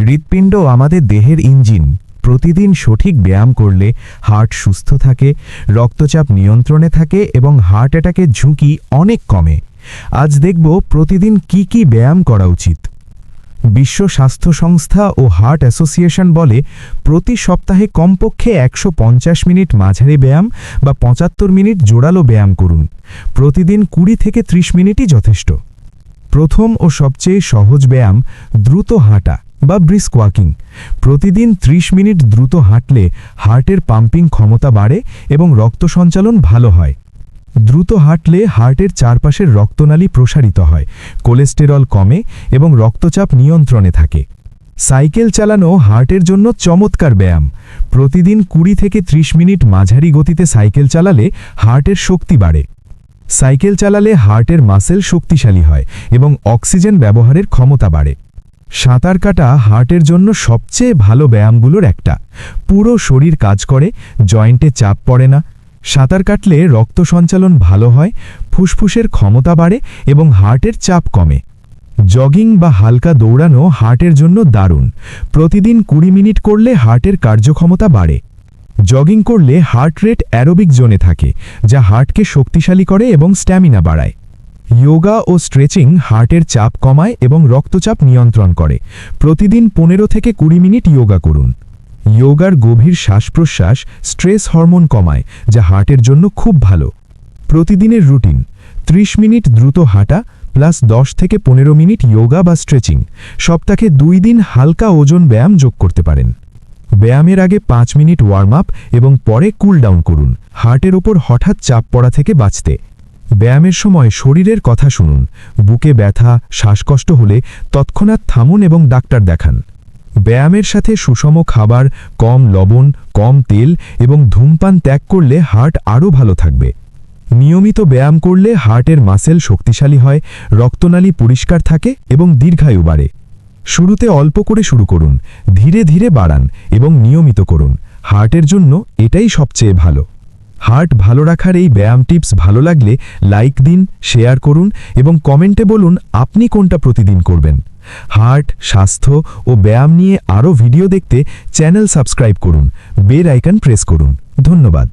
হৃৎপিণ্ড আমাদের দেহের ইঞ্জিন। প্রতিদিন সঠিক ব্যায়াম করলে হার্ট সুস্থ থাকে, রক্তচাপ নিয়ন্ত্রণে থাকে এবং হার্ট অ্যাটাকের ঝুঁকি অনেক কমে। আজ দেখব প্রতিদিন কি কি ব্যায়াম করা উচিত। বিশ্ব স্বাস্থ্য সংস্থা ও হার্ট অ্যাসোসিয়েশন বলে প্রতি সপ্তাহে কমপক্ষে ১৫০ মিনিট মাঝারি ব্যায়াম বা ৭৫ মিনিট জোরালো ব্যায়াম করুন। প্রতিদিন ২০ থেকে ৩০ মিনিটই যথেষ্ট। প্রথম ও সবচেয়ে সহজ ব্যায়াম দ্রুত হাঁটা বা ব্রিস্ক ওয়াকিং। প্রতিদিন ৩০ মিনিট দ্রুত হাঁটলে হার্টের পাম্পিং ক্ষমতা বাড়ে এবং রক্ত সঞ্চালন ভালো হয়। দ্রুত হাঁটলে হার্টের চারপাশের রক্তনালী প্রসারিত হয়, কোলেস্টেরল কমে এবং রক্তচাপ নিয়ন্ত্রণে থাকে। সাইকেল চালানো হার্টের জন্য চমৎকার ব্যায়াম। প্রতিদিন ২০ থেকে ৩০ মিনিট মাঝারি গতিতে সাইকেল চালালে হার্টের শক্তি বাড়ে। সাইকেল চালালে হার্টের মাসেল শক্তিশালী হয় এবং অক্সিজেন ব্যবহারের ক্ষমতা বাড়ে। সাঁতার কাটা হার্টের জন্য সবচেয়ে ভালো ব্যায়ামগুলোর একটা। পুরো শরীর কাজ করে, জয়েন্টে চাপ পড়ে না। সাঁতার কাটলে রক্ত সঞ্চালন ভালো হয়, ফুসফুসের ক্ষমতা বাড়ে এবং হার্টের চাপ কমে। জগিং বা হালকা দৌড়ানো হার্টের জন্য দারুণ। প্রতিদিন ২০ মিনিট করলে হার্টের কার্যক্ষমতা বাড়ে। জগিং করলে হার্ট রেট অ্যারোবিক জোনে থাকে, যা হার্টকে শক্তিশালী করে এবং স্ট্যামিনা বাড়ায়। যোগা ও স্ট্রেচিং হার্টের চাপ কমায় এবং রক্তচাপ নিয়ন্ত্রণ করে। প্রতিদিন ১৫ থেকে ২০ মিনিট যোগা করুন। যোগার গভীর শ্বাস-প্রশ্বাস স্ট্রেস হরমোন কমায়, যা হার্টের জন্য খুব ভালো। প্রতিদিনের রুটিন: ৩০ মিনিট দ্রুত হাঁটা প্লাস ১০ থেকে ১৫ মিনিট যোগা বা স্ট্রেচিং। সপ্তাহে ২ দিন হালকা ওজন ব্যায়াম যোগ করতে পারেন। ব্যায়ামের আগে ৫ মিনিট ওয়ার্ম আপ এবং পরে কুল ডাউন করুন, হার্টের ওপর হঠাৎ চাপ পড়া থেকে বাঁচতে। ব্যায়ামের সময় শরীরের কথা শুনুন। বুকে ব্যথা, শ্বাসকষ্ট হলে তৎক্ষণাৎ থামুন এবং ডাক্তার দেখান। ব্যায়ামের সাথে সুষম খাবার, কম লবণ, কম তেল এবং ধূমপান ত্যাগ করলে হার্ট আরও ভালো থাকবে। নিয়মিত ব্যায়াম করলে হার্টের মাসেল শক্তিশালী হয়, রক্তনালী পরিষ্কার থাকে এবং দীর্ঘায়ু বাড়ে। শুরুতে অল্প করে শুরু করুন, ধীরে ধীরে বাড়ান এবং নিয়মিত করুন। হার্টের জন্য এটাই সবচেয়ে ভালো। হার্ট ভালো রাখার এই ব্যায়াম টিপস ভালো লাগলে লাইক দিন, শেয়ার করুন এবং কমেন্টে বলুন আপনি কোনটা প্রতিদিন করবেন। হার্ট, স্বাস্থ্য ও ব্যায়াম নিয়ে আরও ভিডিও দেখতে চ্যানেল সাবস্ক্রাইব করুন, বেল আইকন প্রেস করুন। ধন্যবাদ।